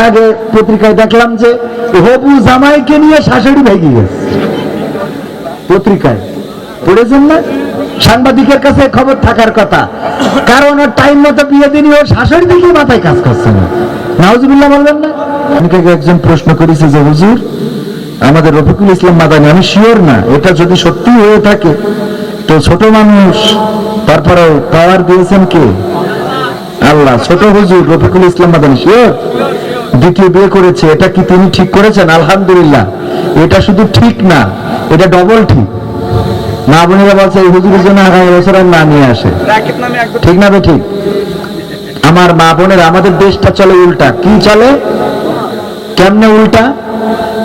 আগে পত্রিকায় দেখলাম যে হবু জামাইকে নিয়ে শাশুড়ি ভেঙে গেছে, পত্রিকায় পড়েছেন না? সাংবাদিকের কাছে খবর থাকার কথা, কারণ ওর টাইম মতো বিয়ে দিনই ওর শাশুড়ি দিকে মাথায় কাজ করছে না। নাউজুবিল্লাহ বলবেন না? আমাকে একজন প্রশ্ন করেছে যে হুজুর আমাদের রফিকুল ইসলাম মাদানী, আমি শিওর না এটা যদি সত্যি হয়ে থাকে তো ছোট মানুষ, তারপরে পাওয়ার দিয়েছেন কে? আল্লাহ। ছোট হুজুর রফিকুল ইসলাম মাদানী শিওর দ্বিতীয় বিয়ে করেছে, এটা কি তিনি ঠিক করেছেন? আলহামদুলিল্লাহ। এটা শুধু ঠিক না, এটা ডবল ঠিক। মা বোনেরা বলছে এই হুজুরের জন্য আগামী বছর আর না নিয়ে আসে, ঠিক না? ঠিক। আমার মা বোনেরা, আমাদের দেশটা চলে উল্টা। কি চলে? কেমনে উল্টা?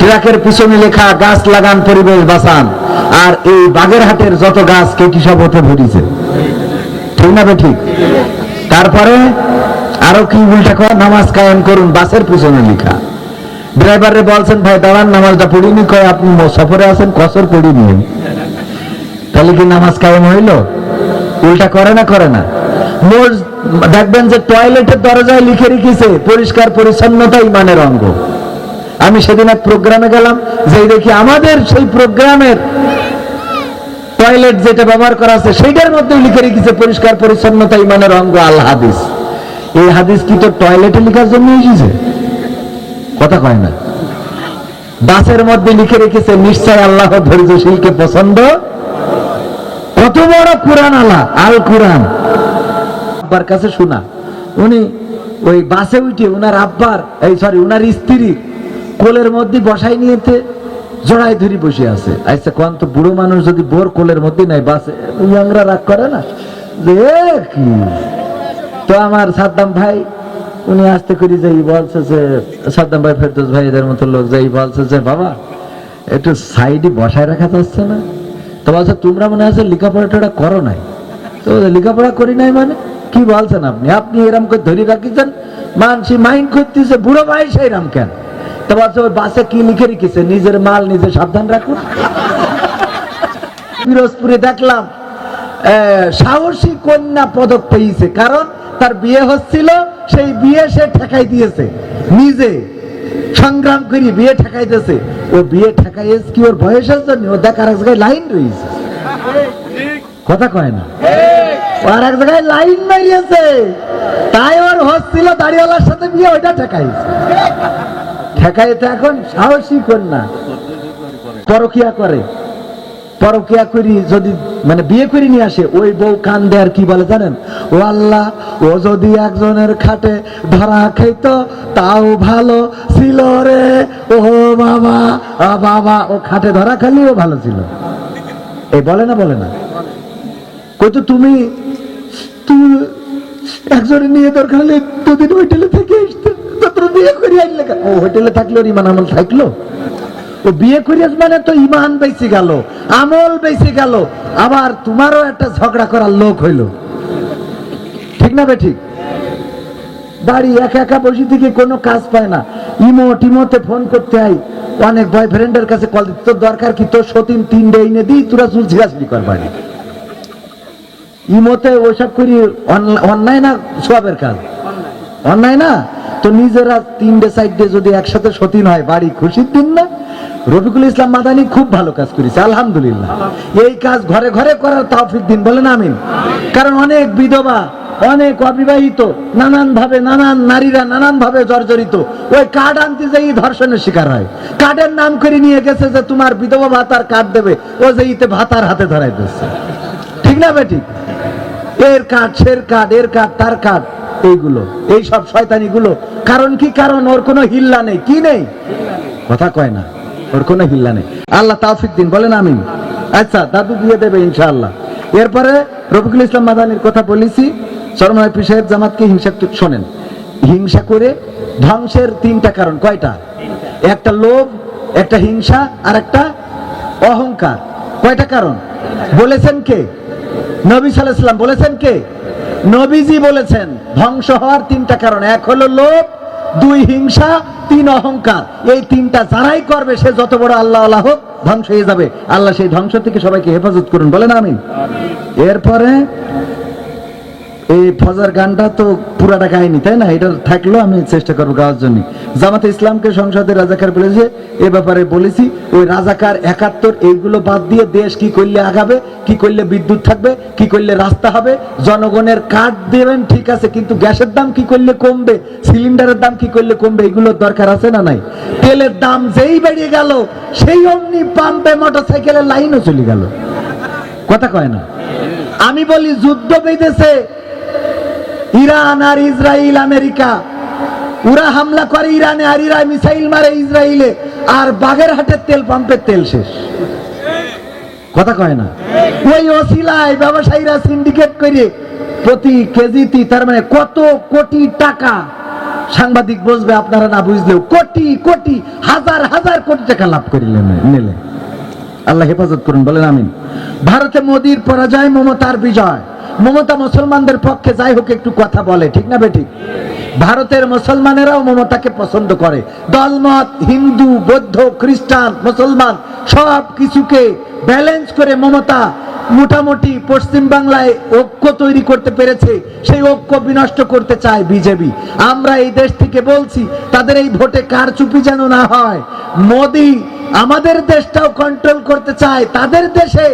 ট্রাকের পিছনে লেখা গাছ লাগান পরিবেশ বাঁচান, আর এই বাগেরহাটের যত গাছ কেটে সব ওঠে ভরিছে, ঠিক না? ঠিক। তারপরে আরো কি উল্টা করা? নামাজ কায়েম করুন, বাসের পিছনে লেখা। ড্রাইভারে বলছেন ভাই দাঁড়ান নামাজটা পড়িনি, কয় আপনি সফরে আছেন, কসর পড়িনি। তাহলে কি নামাজ কায়েম হইল? উল্টা করে না? করে না? দেখবেন যে টয়লেটের দরজায় লিখে রেখেছে পরিষ্কার পরিচ্ছন্নতা ইমানের অঙ্গ। আমি সেদিন এক প্রোগ্রামে গেলাম, যে দেখি আমাদের সেই প্রোগ্রামের টয়লেট যেটা ব্যবহার করা আছে সেইটার মধ্যে লিখে রেখেছে পরিষ্কার পরিচ্ছন্নতা ইমানের অঙ্গ, আল হাদিস। এই হাদিস কি তো টয়লেটে লেখার জন্য এসেছে? কথা কয় না। বাসের মধ্যে লিখে রেখেছে নিশ্চয় আল্লাহ ধৈর্যশীলকে পছন্দ। কত বড় কোরআন আলা, আল কোরআন। আব্বার কাছে শোনা, উনি ওই বাসে উঠে উনার আব্বার উনার স্ত্রী কোলের মধ্যে বসাই নিয়েছে, জড়াই ধরি বসে আছে। আচ্ছা কোন তো বুড়ো মানুষ যদি বোর কোলের মধ্যে নাই, বাসে ইয়াংরা রাগ করে না যে কি? তো আমার সাদ্দাম ভাই উনি আসতে করি যাই বলছে যে, সাদ্দাম ভাই ফেরদৌস ভাই এদের মতো লোক যাই বলছে যে বাবা একটু সাইডে বসায় রাখা যাচ্ছে না? তো বলছে তোমরা মনে আছে লেখাপড়াটা করো নাই। তো লেখাপড়া করি নাই মানে কি বলছেন আপনি? আপনি এরম করে ধরে রাখিছেন, মানসি মাইন্ড করতেছে বুড়ো ভাই সেইরাম কেন? তো বলছে ওই বাসে কি লিখে রেখেছে, নিজের মাল নিজে সাবধান রাখুন। পিরোজপুরে দেখলাম সাহসী কন্যা পদক পেয়েছে, কারণ তার বিয়ে হচ্ছিল, সেই বিয়ে সে ঠেকাই দিয়েছে, নিজে সংগ্রাম করি বিয়ে ঠেকাইতেছে। ও বিয়ে ঠেকাইছে কি ওর বয়সের জন্য? ও দেখ আর এক জায়গায় লাইন রয়েছে, কথা কয় না? আর এক জায়গায় লাইন মারিয়েছে, তাই ওর হচ্ছিল দাড়িওয়ালার সাথে বিয়ে, ওইটা ঠেকাইছে। ঠেকাইতে এখন সাহসী কন্যা পরকিয়া করে, পরকিয়া করি যদি মানে বিয়ে করে নিয়ে আসে, ওই বউ কান দেয় আর কি বলে জানেন? ও আল্লাহ, ও যদি একজনের খাটে ধরা খাইত তাও ভালো ছিল রে, ও বাবা বাবা, ও খাটে ধরা খালিও ভালো ছিল। এই বলে না? বলে না? কত তুমি একজনের নিয়ে দরকার হলে দুদিন হোটেলে থেকে আসতে, বিয়ে করে আনলে। ও হোটেলে থাকলো ইমান আমল থাকলো? ও বিয়ে করিয়াস মানে তো ইমান বেঁচে গেল, আমল বেঁচে গেল, আবার তোমারও একটা ঝগড়া করার লোক হইল, ঠিক না? ঠিক। বাড়ি একা একা বসে থেকে কোনো কাজ পায় না, টিমোতে ফোন করতে হয়, অনেক বয়ফ্রেন্ডের কাছে কল দিতে, তোর দরকার কি? তোর সতীন 3 ডে এনে দিই, তোরা চুল ছিড়াছিড়ি কর বাড়ি। ইমোতে ওইসব করি অন্যায় না? সবের কাজ অন্যায় না? তো নিজেরা 3 ডে 4 ডে যদি একসাথে সতীন হয়, বাড়ি খুশির দিন না? রফিকুল ইসলাম মাদানী খুব ভালো কাজ করেছে, আলহামদুলিল্লাহ। এই কাজ ঘরে ঘরে করার তৌফিক দিন, বলেন আমিন। কারণ অনেক বিধবা, অনেক অবিবাহিত, নানান ভাবে নানান নারীরা নানান ভাবে জর্জরিত, ওই কার্ড আনতে যাই ধর্ষণের শিকার হয়। কার্ডের নাম করে নিয়ে গেছে যে তোমার বিধবা ভাতার কার্ড দেবে, ও যে ইতে ভাতার হাতে ধরাই দিচ্ছে, ঠিক না? ঠিক। এর কার্ড, সের কার্ড, এর কার্ড, তার কার্ড, এইগুলো, এই সব শয়তানি গুলো। কারণ কি? কারণ ওর কোনো হিল্লা নেই। কি নেই? কথা কয় না? ওর কোনো হিল্লা নেই। আল্লাহ তৌফিক দিন, বলেন আমিন। আচ্ছা, দাদু বিয়ে দেবে ইনশাআল্লাহ। এরপরে রফিকুল ইসলাম মাদানীর কথা বলেছি। চরমনায় পীর সাহেব জামাতকে হিংসা শোনেন, হিংসা করে ধ্বংসের 3টা কারণ। কয়টা? একটা লোভ, একটা হিংসা, আর একটা অহংকার। কয়টা কারণ বলেছেন কে? নবী সাল্লাল্লাহু আলাইহি ওয়াসাল্লাম বলেছেন কে? নবীজি বলেছেন ধ্বংস হওয়ার 3টা কারণ। 1 হলো লোভ, 2 হিংসা, 3 অহংকার। এই 3টা যারাই করবে সে যত বড় আল্লাহ আল্লাহ হোক ধ্বংস হয়ে যাবে। আল্লাহ সেই ধ্বংস থেকে সবাইকে হেফাজত করুন, বলেন আমিন। এরপরে এই ফজর গানটা তো পুরাটা গায়নি, তাই না? এটা থাকলো আমি চেষ্টা করবো গাওয়ার জন্য। জামাতে ইসলামকে সংসদে রাজাকার বলেছে, এ ব্যাপারে বলেছি ওই রাজাকার 71 এইগুলো বাদ দিয়ে দেশ কি করলে আগাবে, কি করলে বিদ্যুৎ থাকবে, কি করলে রাস্তা হবে, জনগণের কার্ড দেবেন ঠিক আছে, কিন্তু গ্যাসের দাম কি করলে কমবে, সিলিন্ডারের দাম কি করলে কমবে, এগুলোর দরকার আছে না নাই? তেলের দাম যেই বেড়ে গেল সেই অমনি পাম্পে মোটরসাইকেলের লাইনও চলে গেল, কথা কয় না? আমি বলি যুদ্ধ বেঁধেছে ইরান আর ইসরায়েল আমেরিকা, ওরা হামলা করে ইরানে আর ইরান মিসাইল মারে ইসরায়েলে, আর বাগেরহাটের তেল পাম্পের তেল শেষ, কথা কয় না? ওই ওসিলায় ব্যবসায়ীরা সিন্ডিকেট করে প্রতি কেজিতে তার মানে কত কোটি টাকা, সাংবাদিক বসবে আপনারা না বুঝলেও কোটি কোটি হাজার হাজার কোটি টাকা লাভ করিলেন নিলে। আল্লাহ হেফাজত করুন, বলেন আমিন। ভারতে মোদির পরাজয়, মমতার বিজয়। মমতা মুসলমানদের পক্ষে যাই হোক একটু কথা বলে, ঠিক না বেঠিক? ভারতের মুসলমানেরাও মমতাকে পছন্দ করে। দলমত হিন্দু, বৌদ্ধ, খ্রিস্টান, মুসলমান সব কিছুকে ব্যালেন্স করে মমতা মোটামুটি পশ্চিম বাংলায় ঐক্য তৈরি করতে পেরেছে। সেই ঐক্য বিনষ্ট করতে চায় বিজেপি। আমরা এই দেশ থেকে বলছি তাদের এই ভোটে কারচুপি যেন না হয়। মোদি আমাদের দেশটাও কন্ট্রোল করতে চায়, তাদের দেশে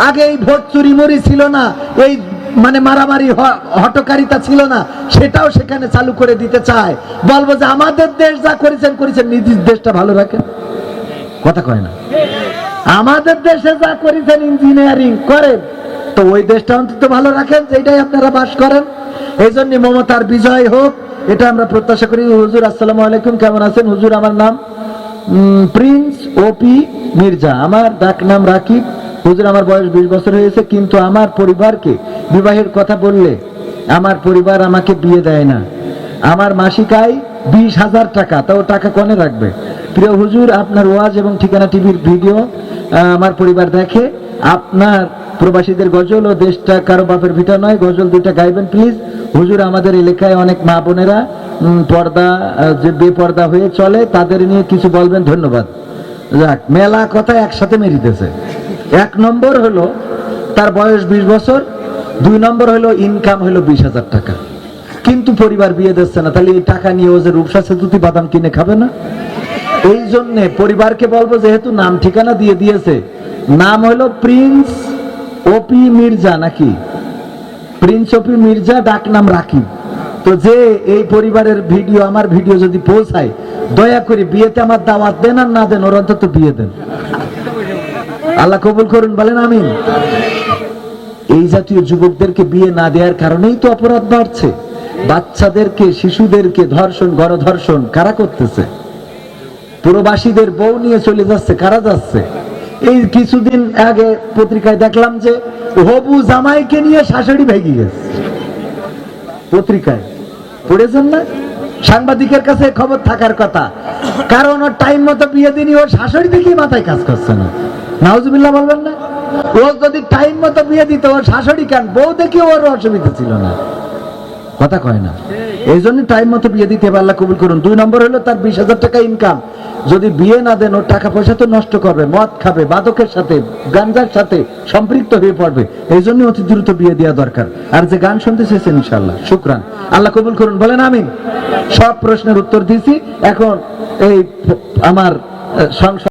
আগে এই ভোট চুরিমুরি ছিল না, এই মানে মারামারি হটকারিতা ছিল না, সেটাও সেখানে চালু করে দিতে চায়। বলবো যে আমাদের দেশ যা করেছেন করেছেন, নিজের দেশটা ভালো রাখেন, কথা কয় না? আমাদের দেশে যা করেছেন ইঞ্জিনিয়ারিং করেন, তো ওই দেশটা অন্তত ভালো রাখেন, যেটাই আপনারা বাস করেন। এই জন্য মমতার বিজয় হোক, এটা আমরা প্রত্যাশা করি। হুজুর আসসালামু আলাইকুম, কেমন আছেন? হুজুর আমার নাম প্রিন্স ওপি মির্জা, আমার ডাক নাম রাকিব। হুজুর আমার বয়স 20 বছর হয়েছে, কিন্তু আমার পরিবারকে বিবাহের কথা বললে আমার পরিবার আমাকে বিয়ে দেয় না। আমার মাসিক আয় 20,000 টাকা, তাও টাকা কনে রাখবে? প্রিয় হুজুর, আপনার ওয়াজ এবং ঠিকানা টিভির ভিডিও আমার পরিবার দেখে। আপনার প্রবাসীদের গজল ও দেশটা কারো বাপের ভিটা নয় গজল 2টা গাইবেন প্লিজ। হুজুর, আমাদের এলাকায় অনেক মা বোনেরা পর্দা যে বেপর্দা হয়ে চলে, তাদের নিয়ে কিছু বলবেন, ধন্যবাদ। যাক, মেলা কথা একসাথে মেরিতেছে। 1 নম্বর হলো তার বয়স 20 বছর, 2 নম্বর হলো ইনকাম হলো 20,000 টাকা, কিন্তু পরিবার বিয়ে দিচ্ছে না। তাহলে এই টাকা নিয়ে ও যে রূপসা সেতুতি বাদাম কিনে খাবে না? এই জন্যে পরিবারকে বলবো, যেহেতু নাম ঠিকানা দিয়ে দিয়েছে, নাম হলো প্রিন্স ওপি মির্জা, নাকি প্রিন্স ওপি মির্জা, ডাক নাম রাকিব। তো যে এই পরিবারের ভিডিও আমার ভিডিও যদি পৌঁছায়, দয়া করে বিয়েতে আমার দাওয়াত দেন আর না দেন, ওর অন্তত বিয়ে দেন। আল্লাহ কবুল করুন, বলেন আমিন। এই জাতীয় যুবকদেরকে বিয়ে না দেওয়ার কারণেই তো অপরাধ বাড়ছে। বাচ্চাদেরকে, শিশুদেরকে ধর্ষণ, গণধর্ষণ কারা করতেছে? প্রবাসীদের বউ নিয়ে চলে যাচ্ছে, কারা যাচ্ছে? এই কিছুদিন আগে পত্রিকায় দেখলাম যে হবু জামাইকে নিয়ে শাশুড়ি ভেগে গেছে, পত্রিকায় পড়েছেন না? সাংবাদিকের কাছে খবর থাকার কথা, কারণ ওর টাইম মতো বিয়ে দিনই ওর শাশুড়ি দেখি মাথায় কাজ করছে না। নাউজুবিল্লাহ বলবেন না? ও যদি টাইম মতো বিয়ে দিত, ওর শাশুড়ি কেন, বউ দেখি ওর অসুবিধা ছিল না, কথা কয় না? এই জন্য টাইম মতো বিয়ে দিতে হবে, আল্লাহ কবুল করুন। 2 নম্বর হলো তার 20,000 টাকা ইনকাম, যদি বিয়ে না দেন ওর টাকা পয়সা তো নষ্ট করবে, মদ খাবে, বাদকের সাথে, গাঞ্জার সাথে সম্পৃক্ত হয়ে পড়বে। এই জন্য অতি দ্রুত বিয়ে দেওয়া দরকার। আর যে গান শুনতে চেয়েছেন, ইনশাআল্লাহ শুকরান, আল্লাহ কবুল করুন, বলেন আমিন। সব প্রশ্নের উত্তর দিয়েছি। এখন এই আমার সংসার